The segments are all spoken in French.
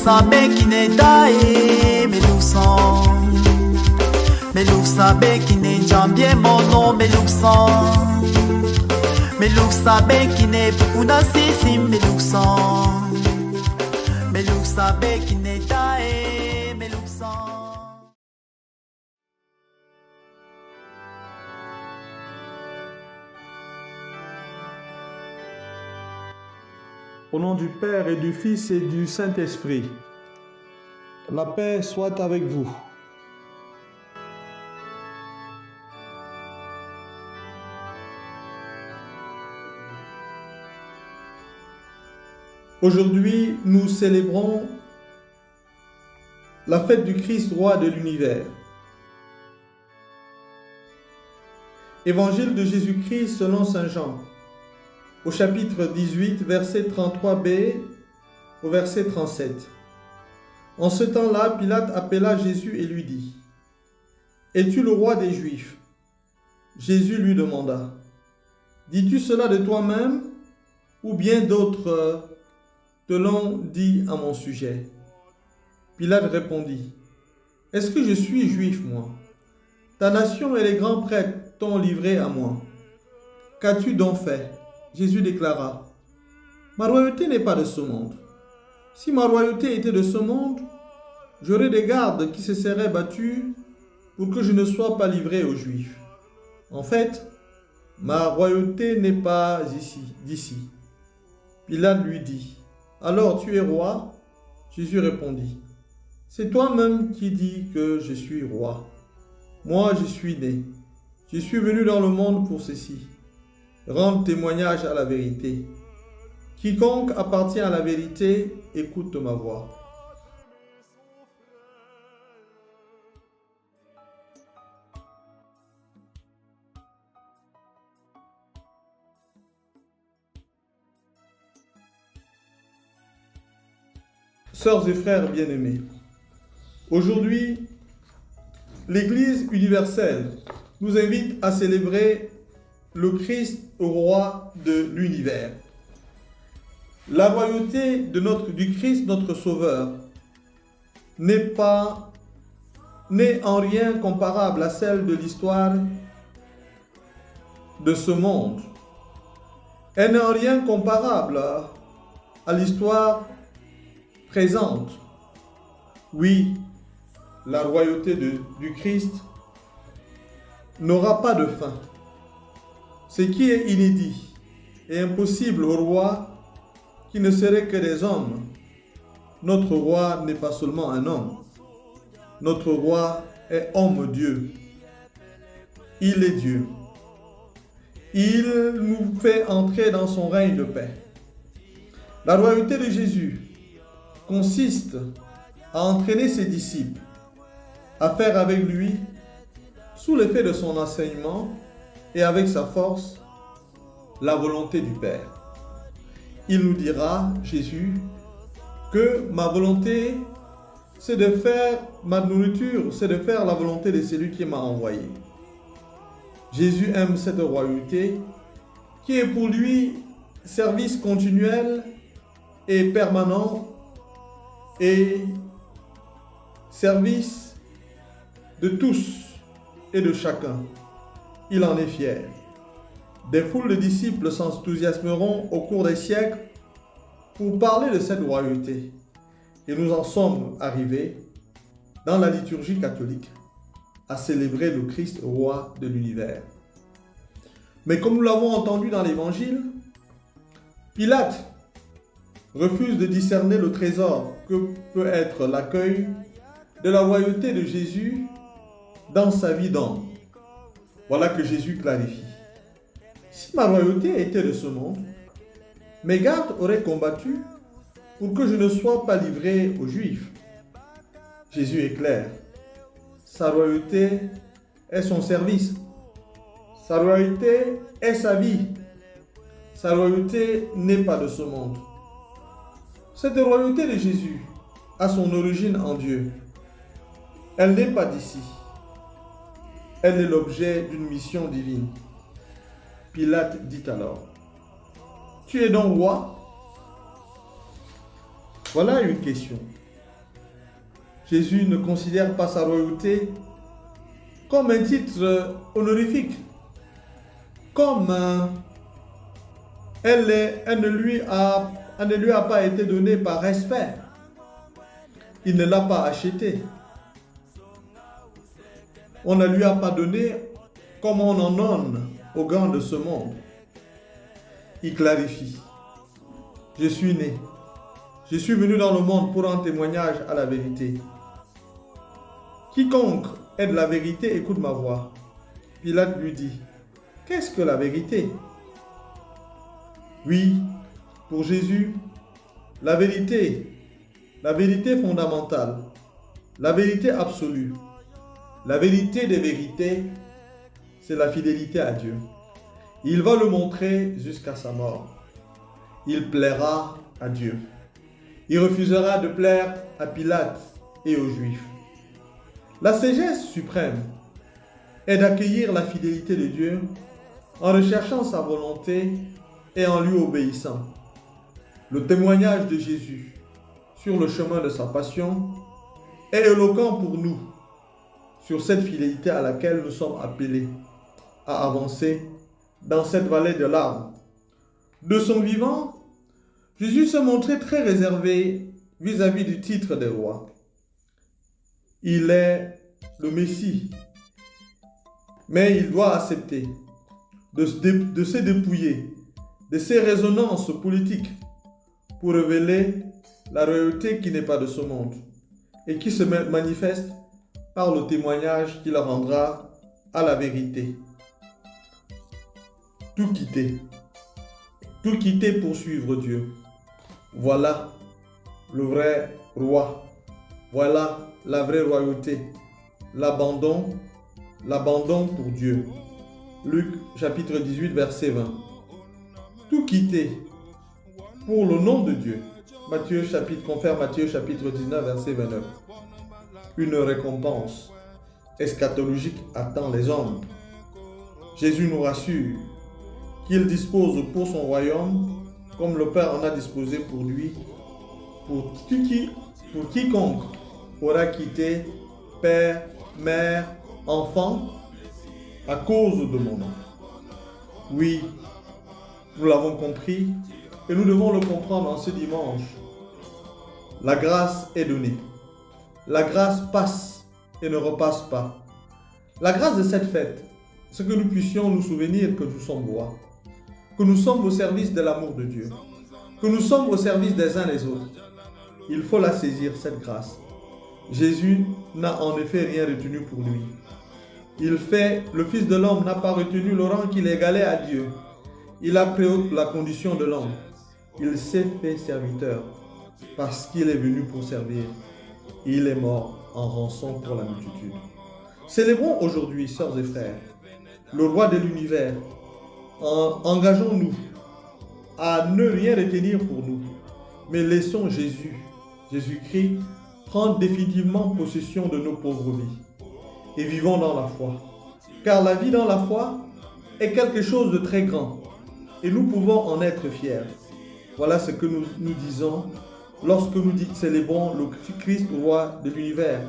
sabe kine dae meluksan Meluk sabe kine jambie mono meluksan Meluk sabe kine pukuna sisi meluksan Meluk sabe kine dae meluksan. Au nom du Père et du Fils et du Saint-Esprit, la paix soit avec vous. Aujourd'hui, nous célébrons la fête du Christ, roi de l'univers. Évangile de Jésus-Christ selon Saint Jean, au chapitre 18, verset 33b au verset 37. En ce temps-là, Pilate appela Jésus et lui dit : « Es-tu le roi des Juifs ? » Jésus lui demanda : « Dis-tu cela de toi-même, ou bien d'autres te l'ont dit à mon sujet ?» Pilate répondit : « Est-ce que je suis juif, moi ? Ta nation et les grands prêtres t'ont livré à moi. Qu'as-tu donc fait ? » Jésus déclara : « Ma royauté n'est pas de ce monde. Si ma royauté était de ce monde, j'aurais des gardes qui se seraient battus pour que je ne sois pas livré aux Juifs. En fait, ma royauté n'est pas d'ici. » Pilate lui dit : « Alors tu es roi ? » Jésus répondit : « C'est toi-même qui dis que je suis roi. Moi, je suis né. Je suis venu dans le monde pour ceci. Rendre témoignage à la vérité. Quiconque appartient à la vérité, écoute ma voix. » Sœurs et frères bien-aimés, aujourd'hui, l'Église universelle nous invite à célébrer le Christ, roi de l'univers. La royauté du Christ, notre Sauveur, n'est en rien comparable à celle de l'histoire de ce monde. Elle n'est en rien comparable à l'histoire présente. Oui, la royauté du Christ n'aura pas de fin. Ce qui est inédit et impossible au roi qui ne serait que des hommes. Notre roi n'est pas seulement un homme. Notre roi est homme-Dieu. Il est Dieu. Il nous fait entrer dans son règne de paix. La royauté de Jésus consiste à entraîner ses disciples à faire avec lui, sous l'effet de son enseignement et avec sa force, la volonté du Père. Il nous dira, Jésus, que ma volonté, c'est de faire ma nourriture, c'est de faire la volonté de celui qui m'a envoyé. Jésus aime cette royauté qui est pour lui service continuel et permanent et service de tous et de chacun. Il en est fier. Des foules de disciples s'enthousiasmeront au cours des siècles pour parler de cette royauté. Et nous en sommes arrivés, dans la liturgie catholique, à célébrer le Christ, roi de l'univers. Mais comme nous l'avons entendu dans l'Évangile, Pilate refuse de discerner le trésor que peut être l'accueil de la royauté de Jésus dans sa vie d'homme. Voilà que Jésus clarifie. Si ma royauté était de ce monde, mes gardes auraient combattu pour que je ne sois pas livré aux Juifs. Jésus est clair. Sa royauté est son service. Sa royauté est sa vie. Sa royauté n'est pas de ce monde. Cette royauté de Jésus a son origine en Dieu. Elle n'est pas d'ici. Elle est l'objet d'une mission divine. Pilate dit alors : « Tu es donc roi ? » Voilà une question. Jésus ne considère pas sa royauté comme un titre honorifique, comme elle ne lui a pas été donnée par respect. Il ne l'a pas achetée. On ne lui a pas donné comme on en donne aux grands de ce monde. Il clarifie. Je suis né. Je suis venu dans le monde pour rendre témoignage à la vérité. Quiconque est de la vérité écoute ma voix. Pilate lui dit, qu'est-ce que la vérité? Oui, pour Jésus, la vérité fondamentale, la vérité absolue, la vérité des vérités, c'est la fidélité à Dieu. Il va le montrer jusqu'à sa mort. Il plaira à Dieu. Il refusera de plaire à Pilate et aux Juifs. La sagesse suprême est d'accueillir la fidélité de Dieu en recherchant sa volonté et en lui obéissant. Le témoignage de Jésus sur le chemin de sa passion est éloquent pour nous sur cette fidélité à laquelle nous sommes appelés à avancer dans cette vallée de larmes. De son vivant, Jésus se montrait très réservé vis-à-vis du titre de roi. Il est le Messie, mais il doit accepter de se dépouiller de ses résonances politiques pour révéler la royauté qui n'est pas de ce monde et qui se manifeste par le témoignage qu'il rendra à la vérité. Tout quitter pour suivre Dieu. Voilà le vrai roi. Voilà la vraie royauté. L'abandon pour Dieu. Luc chapitre 18 verset 20. Tout quitter pour le nom de Dieu. Confère Matthieu chapitre 19 verset 29. Une récompense eschatologique attend les hommes. Jésus nous rassure qu'il dispose pour son royaume comme le Père en a disposé pour lui, pour quiconque aura quitté père, mère, enfant à cause de mon nom. Oui, nous l'avons compris et nous devons le comprendre en ce dimanche. La grâce est donnée. La grâce passe et ne repasse pas. La grâce de cette fête, c'est que nous puissions nous souvenir que nous sommes rois, que nous sommes au service de l'amour de Dieu, que nous sommes au service des uns des autres. Il faut la saisir, cette grâce. Jésus n'a en effet rien retenu pour lui. Le Fils de l'homme n'a pas retenu le rang qu'il égalait à Dieu. Il a pris la condition de l'homme. Il s'est fait serviteur parce qu'il est venu pour servir. Il est mort en rançon pour la multitude. Célébrons aujourd'hui, sœurs et frères, le roi de l'univers. Engageons-nous à ne rien retenir pour nous, mais laissons Jésus-Christ, prendre définitivement possession de nos pauvres vies et vivons dans la foi. Car la vie dans la foi est quelque chose de très grand et nous pouvons en être fiers. Voilà ce que nous disons lorsque nous célébrons le Christ roi de l'univers.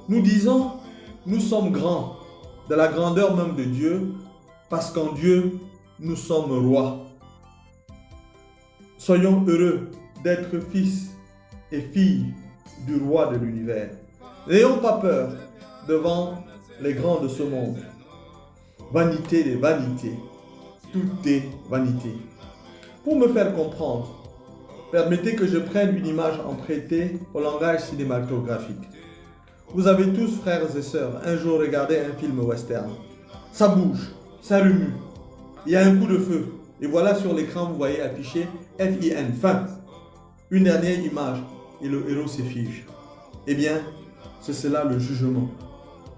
Nous disons, nous sommes grands, de la grandeur même de Dieu, parce qu'en Dieu, nous sommes rois. Soyons heureux d'être fils et filles du roi de l'univers. N'ayons pas peur devant les grands de ce monde. Vanité des vanités. Tout est vanité. Pour me faire comprendre, permettez que je prenne une image empruntée au langage cinématographique. Vous avez tous, frères et sœurs, un jour regardé un film western. Ça bouge, ça remue. Il y a un coup de feu. Et voilà sur l'écran, vous voyez affiché F-I-N, fin. Une dernière image et le héros se fige. Eh bien, c'est cela le jugement.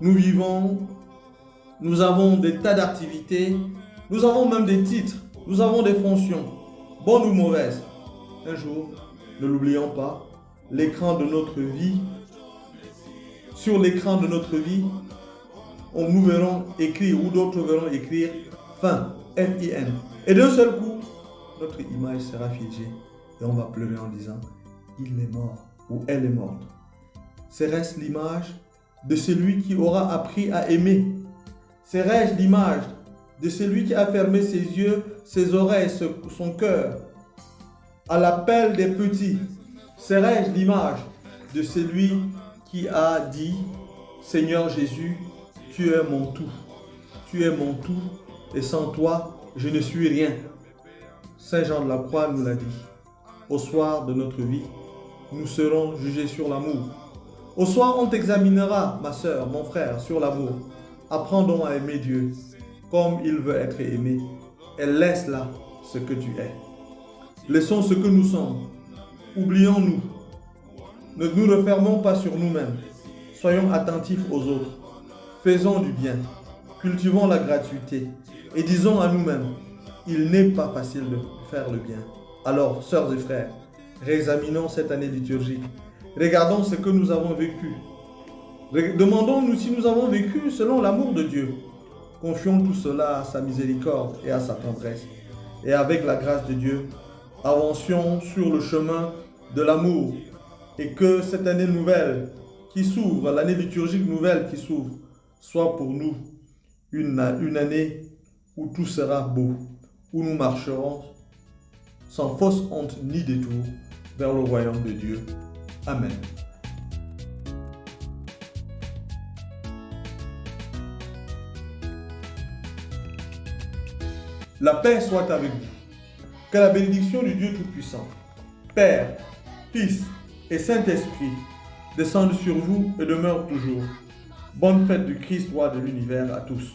Nous vivons, nous avons des tas d'activités, nous avons même des titres, nous avons des fonctions, bonnes ou mauvaises. Un jour, ne l'oublions pas, l'écran de notre vie, sur l'écran de notre vie, nous verrons écrire ou d'autres verront écrire fin, F-I-N. Et d'un seul coup, notre image sera figée et on va pleurer en disant il est mort ou elle est morte. Serait-ce l'image de celui qui aura appris à aimer? Serais-je l'image de celui qui a fermé ses yeux, ses oreilles, son cœur à l'appel des petits? Serais-je l'image de celui qui a dit, Seigneur Jésus, tu es mon tout, tu es mon tout, et sans toi, je ne suis rien. Saint Jean de la Croix nous l'a dit. Au soir de notre vie, nous serons jugés sur l'amour. Au soir, on t'examinera, ma sœur, mon frère, sur l'amour. Apprends donc à aimer Dieu comme il veut être aimé, et laisse là ce que tu es. Laissons ce que nous sommes. Oublions-nous. Ne nous refermons pas sur nous-mêmes. Soyons attentifs aux autres. Faisons du bien. Cultivons la gratuité. Et disons à nous-mêmes, il n'est pas facile de faire le bien. Alors, sœurs et frères, réexaminons cette année liturgique. Regardons ce que nous avons vécu. Demandons-nous si nous avons vécu selon l'amour de Dieu. Confions tout cela à sa miséricorde et à sa tendresse. Et avec la grâce de Dieu, avancions sur le chemin de l'amour. Et que cette année nouvelle qui s'ouvre, l'année liturgique nouvelle qui s'ouvre, soit pour nous une année où tout sera beau, où nous marcherons sans fausse honte ni détour vers le royaume de Dieu. Amen. La paix soit avec vous. Que la bénédiction du Dieu Tout-Puissant, Père, Fils et Saint-Esprit descendent sur vous et demeurent toujours. Bonne fête du Christ, roi de l'univers à tous.